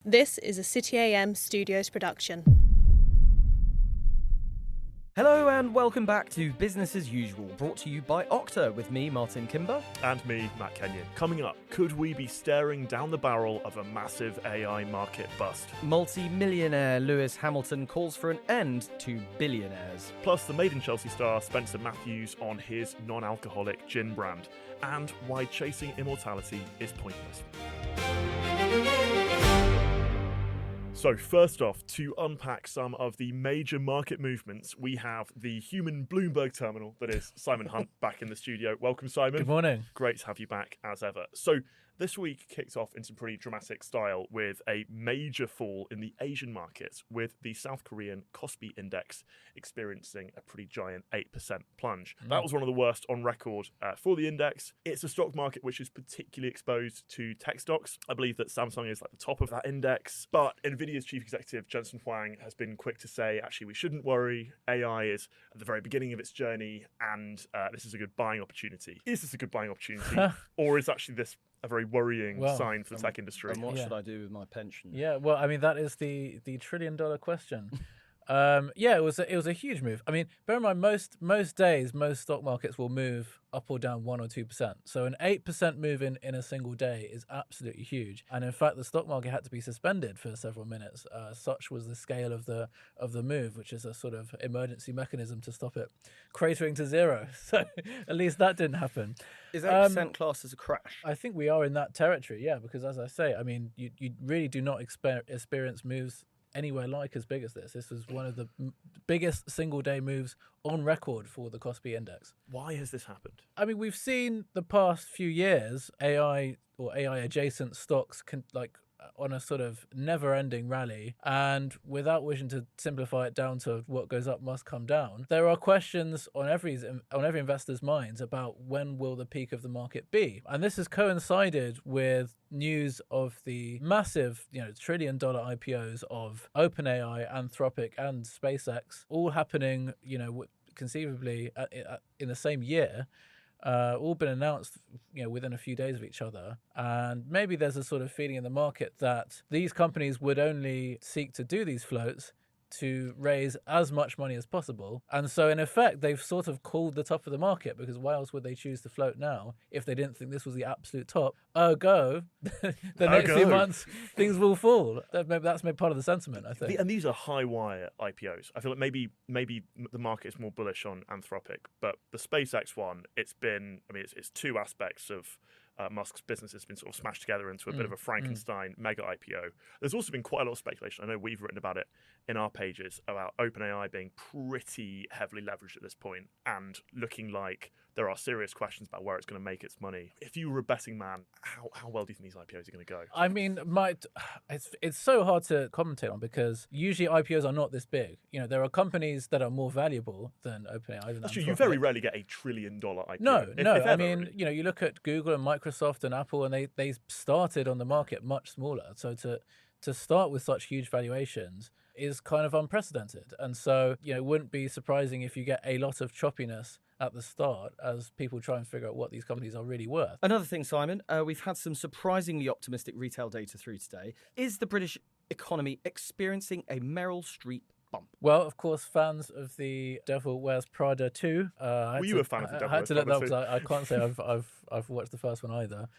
This is a City AM Studios production. Hello and welcome back to Business as Usual, brought to you by Okta, with me, Martin Kimber. And me, Matt Kenyon. Coming up, could we be staring down the barrel of a massive AI market bust? Multi-millionaire Lewis Hamilton calls for an end to billionaires. Plus, the Made in Chelsea star Spencer Matthews on his non-alcoholic gin brand. And why chasing immortality is pointless. So first off, to unpack some of the major market movements, we have the human Bloomberg terminal, that is Simon Hunt, back in the studio. Welcome, Simon. Good morning. Great to have you back, as ever. So this week kicked off in some pretty dramatic style with a major fall in the Asian markets, with the South Korean Kospi index experiencing a pretty giant 8% plunge. That was one of the worst on record for the index. It's a stock market which is particularly exposed to tech stocks. I believe that Samsung is like the top of that index, but Nvidia's chief executive, Jensen Huang, has been quick to say, actually, we shouldn't worry. AI is at the very beginning of its journey, and this is a good buying opportunity. Is this a good buying opportunity, or is actually this a very worrying sign for the tech industry? And what should I do with my pension? Yeah, well, I mean, that is the $1 trillion question. It was a huge move. I mean, bear in mind, most days, most stock markets will move up or down 1 or 2%. So an 8% move in a single day is absolutely huge. And in fact, the stock market had to be suspended for several minutes. Such was the scale of the move, which is a sort of emergency mechanism to stop it cratering to zero. So at least that didn't happen. Is 8% classed as a crash? I think we are in that territory, yeah, because as I say, I mean, you really do not experience moves anywhere like as big as this. This was one of the biggest single-day moves on record for the Kospi index. Why has this happened? I mean, we've seen the past few years AI or AI-adjacent stocks on a sort of never-ending rally, and without wishing to simplify it down to what goes up must come down, there are questions on every investor's minds about when will the peak of the market be. And this has coincided with news of the massive, $1 trillion IPOs of OpenAI, Anthropic, and SpaceX, all happening, conceivably in the same year. All been announced, within a few days of each other. And maybe there's a sort of feeling in the market that these companies would only seek to do these floats to raise as much money as possible. And so in effect, they've sort of called the top of the market, because why else would they choose to float now if they didn't think this was the absolute top? Ergo, the next few months, things will fall. That's maybe part of the sentiment, I think. And these are high wire IPOs. I feel like maybe the market is more bullish on Anthropic, but the SpaceX one, it's two aspects of Musk's business has been sort of smashed together into a bit of a Frankenstein mega IPO. There's also been quite a lot of speculation. I know we've written about it in our pages about OpenAI being pretty heavily leveraged at this point and looking like there are serious questions about where it's going to make its money. If you were a betting man, how well do you think these IPOs are going to go? I mean, it's so hard to commentate on, because usually IPOs are not this big. There are companies that are more valuable than OpenAI. That's true. You very rarely get $1 trillion IPO. No. If ever, I mean, really. You look at Google and Microsoft and Apple, and they started on the market much smaller. So to start with such huge valuations is kind of unprecedented. And so, it wouldn't be surprising if you get a lot of choppiness at the start as people try and figure out what these companies are really worth. Another thing, Simon, we've had some surprisingly optimistic retail data through today. Is the British economy experiencing a Meryl Streep bump? Well, of course, fans of The Devil Wears Prada 2. Were you a fan of The Devil Wears Prada 2? I had to look that up, because I can't say I've watched the first one either.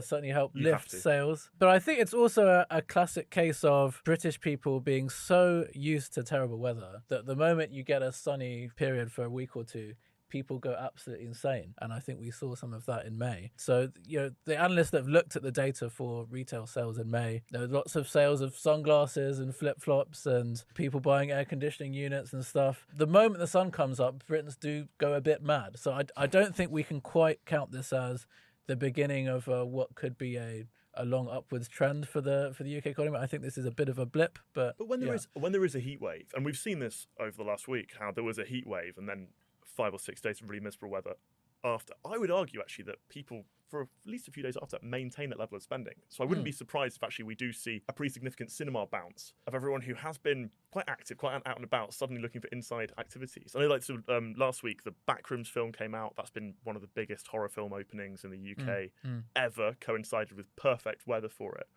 Certainly helped lift sales. But I think it's also a classic case of British people being so used to terrible weather that the moment you get a sunny period for a week or two, people go absolutely insane. And I think we saw some of that in May. So, the analysts that have looked at the data for retail sales in May, there were lots of sales of sunglasses and flip-flops and people buying air conditioning units and stuff. The moment the sun comes up, Britons do go a bit mad. So I don't think we can quite count this as the beginning of what could be a long upwards trend for the UK economy. I think this is a bit of a blip, but when there is a heat wave, and we've seen this over the last week, how there was a heat wave and then 5 or 6 days of really miserable weather after. I would argue actually that people, for at least a few days after, maintain that level of spending. So I wouldn't be surprised if actually we do see a pretty significant cinema bounce of everyone who has been quite active, quite out and about, suddenly looking for inside activities. I know, last week, the Backrooms film came out. That's been one of the biggest horror film openings in the UK ever, coincided with perfect weather for it.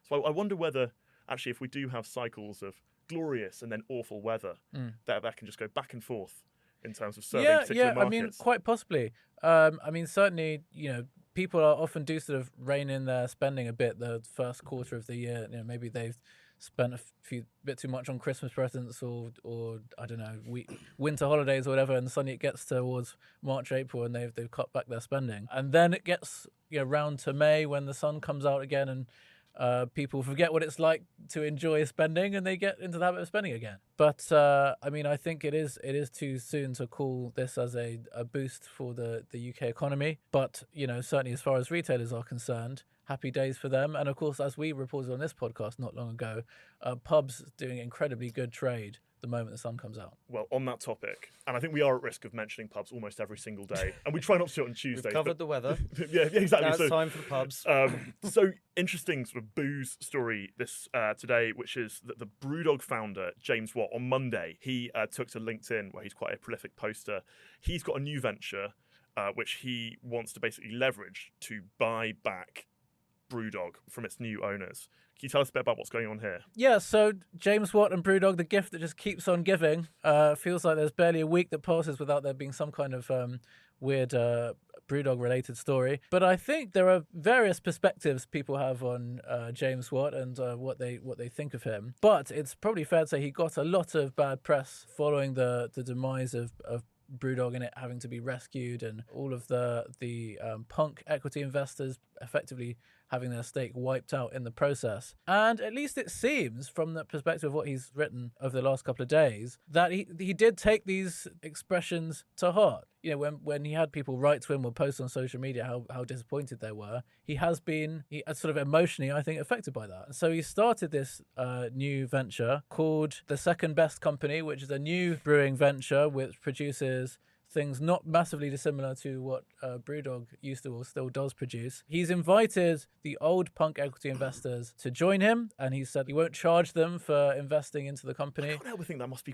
So I wonder whether actually, if we do have cycles of glorious and then awful weather, that can just go back and forth in terms of serving particular markets. I mean, quite possibly. I mean, certainly, people are often do sort of rein in their spending a bit the first quarter of the year. Maybe they've spent a bit too much on Christmas presents or I don't know, winter holidays or whatever, and suddenly it gets towards March, April, and they've cut back their spending, and then it gets round to May when the sun comes out again, and people forget what it's like to enjoy spending, and they get into the habit of spending again. But I mean, I think it is too soon to call this as a boost for the UK economy. But certainly as far as retailers are concerned, happy days for them. And of course, as we reported on this podcast not long ago, pubs doing incredibly good trade the moment the sun comes out. Well, on that topic, and I think we are at risk of mentioning pubs almost every single day, and we try not to do it on Tuesdays. We've covered the weather. Yeah, exactly. Now it's time for the pubs. So interesting sort of booze story this today, which is that the Brewdog founder, James Watt, on Monday, he took to LinkedIn, where he's quite a prolific poster. He's got a new venture, which he wants to basically leverage to buy back Brewdog from its new owners. Can you tell us a bit about what's going on here? Yeah, so James Watt and Brewdog, the gift that just keeps on giving. Feels like there's barely a week that passes without there being some kind of weird Brewdog-related story. But I think there are various perspectives people have on James Watt and what they think of him. But it's probably fair to say he got a lot of bad press following the demise of Brewdog and it having to be rescued, and all of the punk equity investors effectively having their stake wiped out in the process. And at least it seems, from the perspective of what he's written over the last couple of days, that he did take these expressions to heart. When he had people write to him or post on social media how disappointed they were, he has been sort of emotionally, I think, affected by that. And so he started this new venture called The Second Best Company, which is a new brewing venture which produces things not massively dissimilar to what Brewdog used to or still does produce. He's invited the old punk equity investors to join him, and he said he won't charge them for investing into the company. I can't help but think that must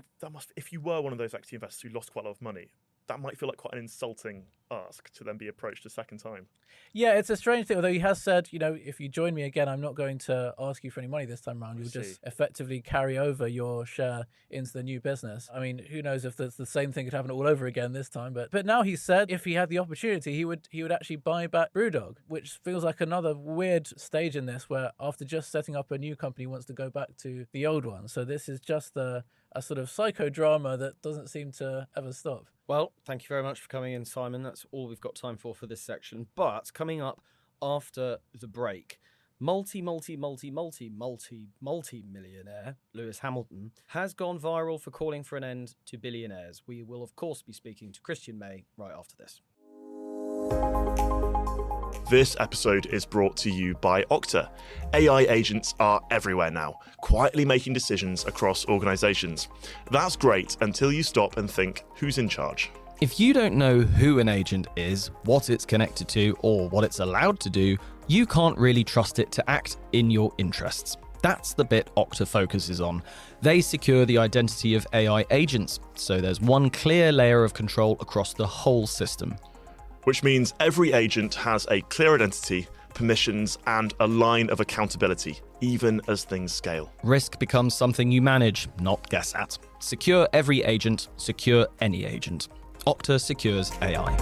if you were one of those equity investors who lost quite a lot of money, that might feel like quite an insulting ask to then be approached a second time. Yeah, it's a strange thing, although he has said, if you join me again, I'm not going to ask you for any money this time around. You'll just effectively carry over your share into the new business. I mean, who knows if the same thing could happen all over again this time. But now he said if he had the opportunity, he would actually buy back Brewdog, which feels like another weird stage in this where after just setting up a new company, he wants to go back to the old one. So this is just a sort of psychodrama that doesn't seem to ever stop. Well, thank you very much for coming in, Simon. That's all we've got time for this section. But coming up after the break, multi-millionaire Lewis Hamilton has gone viral for calling for an end to billionaires. We will, of course, be speaking to Christian May right after this. This episode is brought to you by Okta. AI agents are everywhere now, quietly making decisions across organisations. That's great until you stop and think, who's in charge? If you don't know who an agent is, what it's connected to, or what it's allowed to do, you can't really trust it to act in your interests. That's the bit Okta focuses on. They secure the identity of AI agents, so there's one clear layer of control across the whole system. Which means every agent has a clear identity, permissions, and a line of accountability, even as things scale. Risk becomes something you manage, not guess at. Secure every agent, secure any agent. Okta secures AI.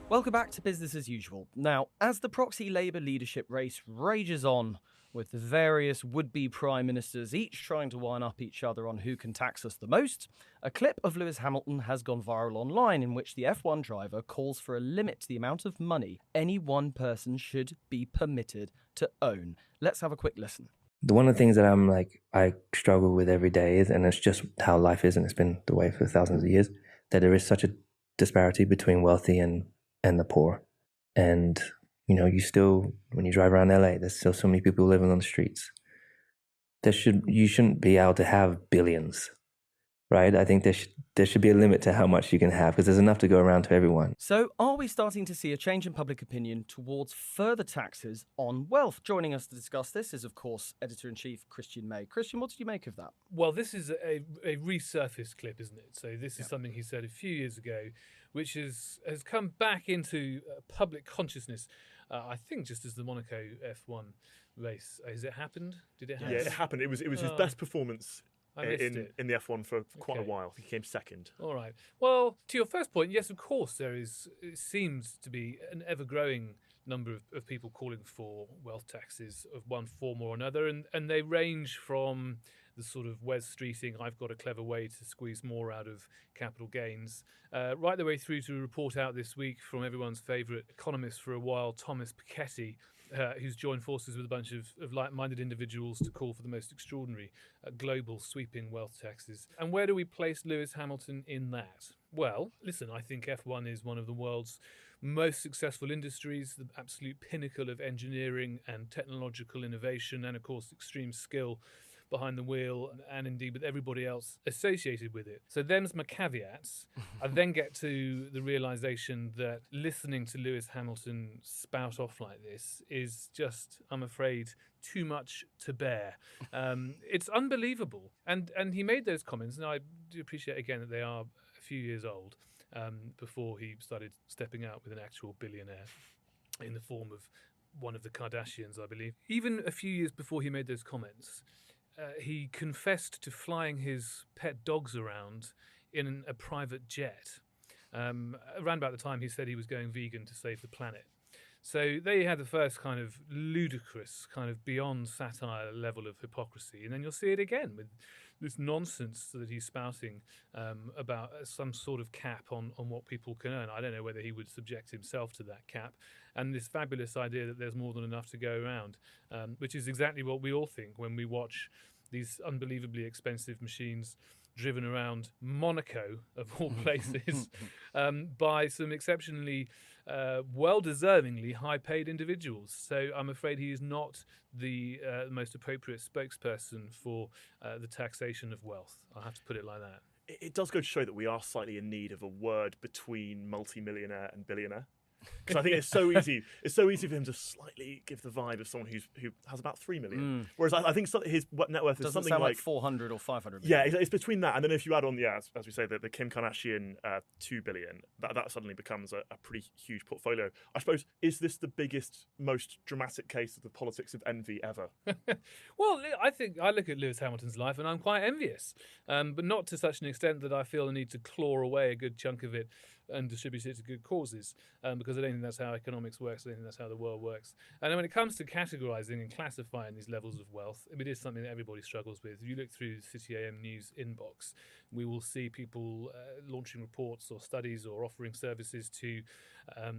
Welcome back to Business as Usual. Now, as the proxy Labour leadership race rages on, with the various would-be prime ministers each trying to one up each other on who can tax us the most, a clip of Lewis Hamilton has gone viral online in which the F1 driver calls for a limit to the amount of money any one person should be permitted to own. Let's have a quick listen. One of the things that I struggle with every day is, and it's just how life is, and it's been the way for thousands of years, that there is such a disparity between wealthy and the poor. And you still, when you drive around LA, there's still so many people living on the streets. You shouldn't be able to have billions, right? I think there should be a limit to how much you can have, because there's enough to go around to everyone. So are we starting to see a change in public opinion towards further taxes on wealth? Joining us to discuss this is, of course, Editor-in-Chief Christian May. Christian, what did you make of that? Well, this is a resurfaced clip, isn't it? So this is something he said a few years ago, which has come back into public consciousness. I think just as the Monaco F1 race. Has it happened? Did it happen? Yeah, it happened. It was his best performance I missed it. in the F1 for quite a Okay. while. He came second. All right. Well, to your first point, yes, of course, it seems to be an ever-growing number of people calling for wealth taxes of one form or another, and they range from the sort of Wes Streeting, I've got a clever way to squeeze more out of capital gains, right the way through to a report out this week from everyone's favourite economist for a while, Thomas Piketty, who's joined forces with a bunch of like-minded individuals to call for the most extraordinary global sweeping wealth taxes. And where do we place Lewis Hamilton in that? Well, listen, I think F1 is one of the world's most successful industries, the absolute pinnacle of engineering and technological innovation, and of course extreme skill behind the wheel, and indeed with everybody else associated with it. So them's my caveats. I then get to the realisation that listening to Lewis Hamilton spout off like this is just, I'm afraid, too much to bear. It's unbelievable. And he made those comments, and I do appreciate again that they are a few years old, before he started stepping out with an actual billionaire in the form of one of the Kardashians, I believe. Even a few years before he made those comments, he confessed to flying his pet dogs around in a private jet. Around about the time he said he was going vegan to save the planet. So there you had the first kind of ludicrous, kind of beyond satire level of hypocrisy. And then you'll see it again with this nonsense that he's spouting about some sort of cap on what people can earn. I don't know whether he would subject himself to that cap. And this fabulous idea that there's more than enough to go around, which is exactly what we all think when we watch these unbelievably expensive machines driven around Monaco, of all places, by some exceptionally well-deservingly high-paid individuals. So I'm afraid he is not the most appropriate spokesperson for the taxation of wealth. I'll have to put it like that. It does go to show that we are slightly in need of a word between multi-millionaire and billionaire. Because I think it's so easy. It's so easy for him to slightly give the vibe of someone who has about 3 million. Whereas I think his net worth is Doesn't something sound like 400 or 500 yeah, million. it's between that, and then if you add on as we say, the Kim Kardashian 2 billion, that suddenly becomes a pretty huge portfolio. I suppose, is this the biggest, most dramatic case of the politics of envy ever? Well, I think I look at Lewis Hamilton's life and I'm quite envious, but not to such an extent that I feel the need to claw away a good chunk of it and distribute it to good causes, because I don't think that's how economics works. I don't think that's how the world works. And when it comes to categorising and classifying these levels of wealth, it is something that everybody struggles with. If you look through the City AM News inbox, we will see people launching reports or studies or offering services to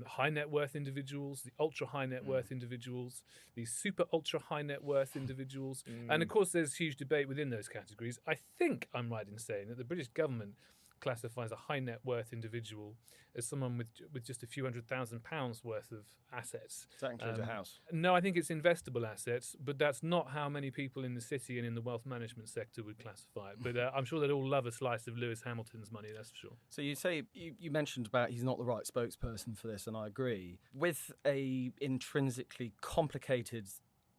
high net worth individuals, the ultra high net worth individuals, the super ultra high net worth individuals. And of course, there's huge debate within those categories. I think I'm right in saying that the British government classifies a high net worth individual as someone with just a few £100,000 worth of assets. Does that include a house? No, I think it's investable assets, but that's not how many people in the city and in the wealth management sector would classify it. But I'm sure they'd all love a slice of Lewis Hamilton's money, that's for sure. So you say you mentioned about he's not the right spokesperson for this, and I agree. With a intrinsically complicated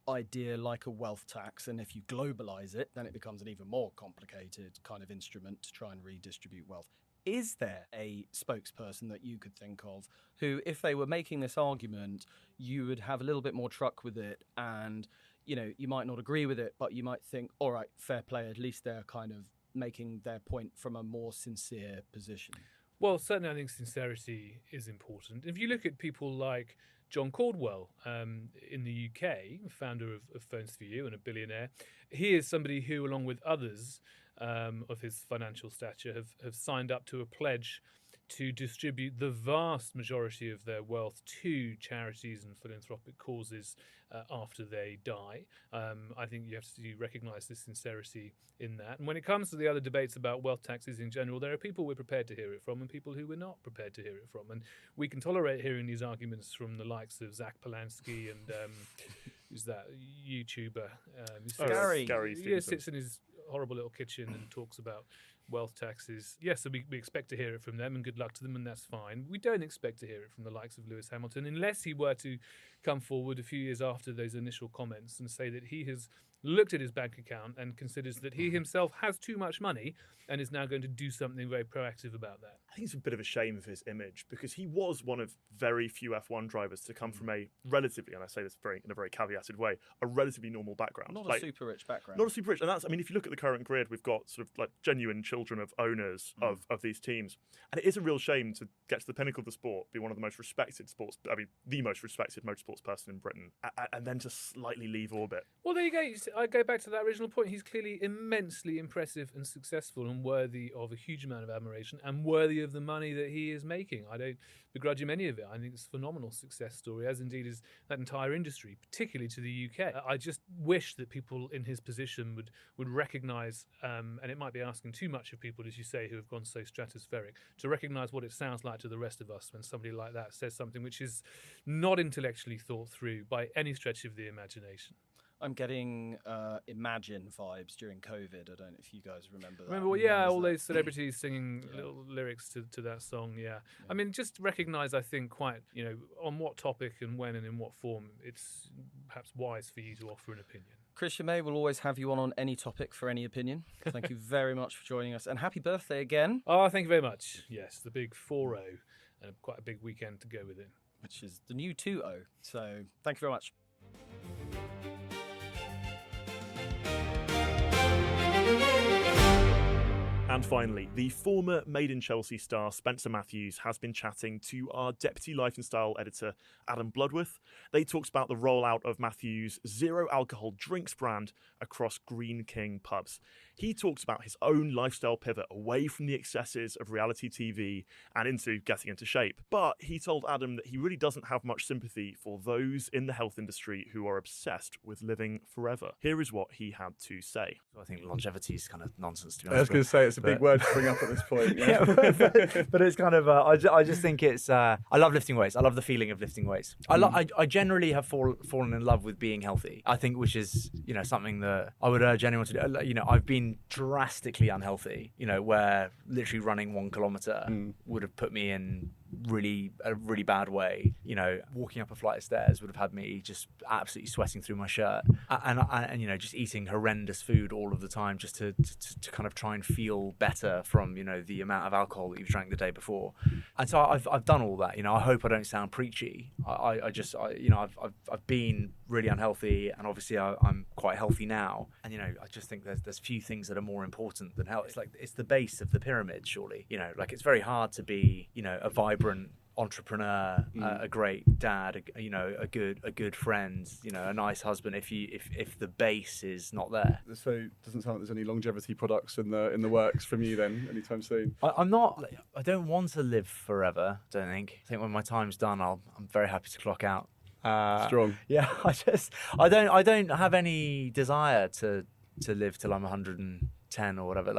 idea like a wealth tax, and if you globalize it, then it becomes an even more complicated kind of instrument to try and redistribute wealth. Is there a spokesperson that you could think of who, if they were making this argument, you would have a little bit more truck with it, and you might not agree with it, but you might think, all right, fair play, at least they're kind of making their point from a more sincere position? Well, certainly I think sincerity is important. If you look at people like John Caldwell in the UK, founder of Phones for You and a billionaire, he is somebody who, along with others of his financial stature, have signed up to a pledge to distribute the vast majority of their wealth to charities and philanthropic causes after they die. I think you have to recognise the sincerity in that. And when it comes to the other debates about wealth taxes in general, there are people we're prepared to hear it from and people who we're not prepared to hear it from. And we can tolerate hearing these arguments from the likes of Zach Polanski and who's that YouTuber? Gary Stevenson. Sits in his horrible little kitchen and talks about wealth taxes. Yes, so we expect to hear it from them, and good luck to them, and that's fine. We don't expect to hear it from the likes of Lewis Hamilton, unless he were to come forward a few years after those initial comments and say that he has looked at his bank account and considers that he himself has too much money and is now going to do something very proactive about that. I think it's a bit of a shame of his image, because he was one of very few F1 drivers to come from a relatively, and I say this in a very caveated way, a relatively normal background. Not a super rich background. Not a super rich. And that's, I mean, if you look at the current grid, we've got sort of like genuine children of owners of these teams. And it is a real shame to get to the pinnacle of the sport, be one of the most respected the most respected motorsports person in Britain, and then to slightly leave orbit. Well, there you go. I go back to that original point. He's clearly immensely impressive and successful and worthy of a huge amount of admiration and worthy of the money that he is making. I don't begrudge him any of it. I think it's a phenomenal success story, as indeed is that entire industry, particularly to the UK. I just wish that people in his position would recognise, and it might be asking too much of people, as you say, who have gone so stratospheric, to recognise what it sounds like to the rest of us when somebody like that says something which is not intellectually thought through by any stretch of the imagination. I'm getting Imagine vibes during COVID. I don't know if you guys remember that. Remember, yeah, all those celebrities singing little lyrics to that song, yeah. I mean, just recognise, I think, quite, on what topic and when and in what form, it's perhaps wise for you to offer an opinion. Christian May will always have you on any topic for any opinion. Thank you very much for joining us, and happy birthday again. Oh, thank you very much. Yes, the big 4-0, and quite a big weekend to go with it. Which is the new 2-0. So thank you very much. And finally, the former Made in Chelsea star Spencer Matthews has been chatting to our Deputy Life and Style editor, Adam Bloodworth. They talked about the rollout of Matthews' zero alcohol drinks brand across Green King pubs. He talks about his own lifestyle pivot away from the excesses of reality TV and into getting into shape. But he told Adam that he really doesn't have much sympathy for those in the health industry who are obsessed with living forever. Here is what he had to say. I think longevity is kind of nonsense, to be I was honest. going to say, it's a big word to bring up at this point. Yeah, but it's kind of, I just think it's, I love lifting weights. I love the feeling of lifting weights. I generally have fallen in love with being healthy. I think, which is, something that I would urge anyone to do. I've been drastically unhealthy, where literally running 1 kilometer would have put me in a really bad way. Walking up a flight of stairs would have had me just absolutely sweating through my shirt, and just eating horrendous food all of the time just to kind of try and feel better from the amount of alcohol that you've drank the day before. And so I've done all that. I hope I don't sound preachy. I've been really unhealthy, and obviously I'm quite healthy now. And I just think there's few things that are more important than health. It's the base of the pyramid, surely. It's very hard to be a vibrant entrepreneur, a great dad, a good friend, a nice husband. If the base is not there, So it doesn't sound like there's any longevity products in the works from you then anytime soon. I'm not. I don't want to live forever. I think when my time's done, I'm very happy to clock out. Strong. Yeah, I don't have any desire to live till I'm 110 or whatever.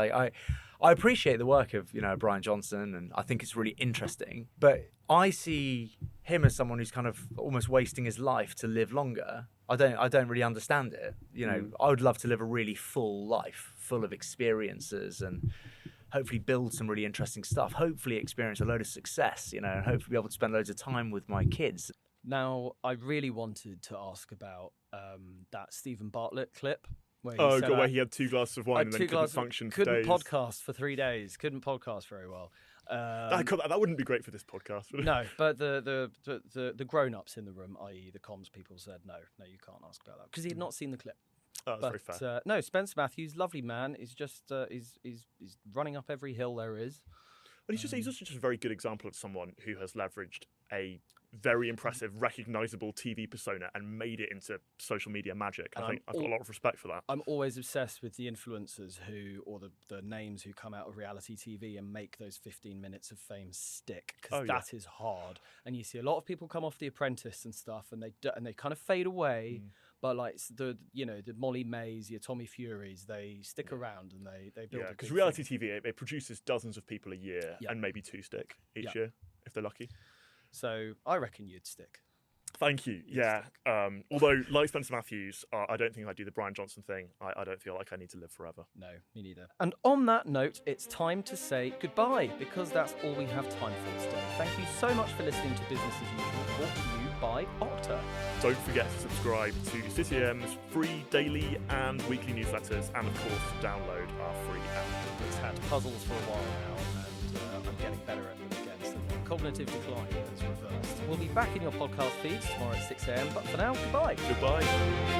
I appreciate the work of Brian Johnson, and I think it's really interesting. But I see him as someone who's kind of almost wasting his life to live longer. I don't really understand it. I would love to live a really full life, full of experiences, and hopefully build some really interesting stuff. Hopefully experience a load of success. And hopefully be able to spend loads of time with my kids. Now, I really wanted to ask about that Stephen Bartlett clip. Where he had 2 glasses of wine and then couldn't function for days. Couldn't podcast for 3 days. Couldn't podcast very well. That wouldn't be great for this podcast, would it? No, but the grown-ups in the room, i.e. the comms people, said no, you can't ask about that because he had not seen the clip. Oh, that's very fair. No, Spencer Matthews, lovely man, is just is running up every hill there is. But he's also just a very good example of someone who has leveraged a very impressive, recognisable TV persona and made it into social media magic. I think I've got a lot of respect for that. I'm always obsessed with the influencers or the names who come out of reality TV and make those 15 minutes of fame stick, because that is hard. And you see a lot of people come off The Apprentice and stuff, and they kind of fade away. But like the Molly Mays, your Tommy Furies, they stick around and they build. Yeah, because reality TV it produces dozens of people a year, and maybe 2 stick each year if they're lucky. So I reckon you'd stick. Thank you. Yeah. Although, like Spencer Matthews, I don't think I do the Brian Johnson thing. I don't feel like I need to live forever. No, me neither. And on that note, it's time to say goodbye, because that's all we have time for today. Thank you so much for listening to Business as Usual, brought to you by Okta. Don't forget to subscribe to City AM's free daily and weekly newsletters, and of course, download our free app. It's had puzzles for a while now, and I'm getting better at them again, so the cognitive decline has reversed. We'll be back in your podcast feeds tomorrow at 6 a.m, but for now, goodbye. Goodbye.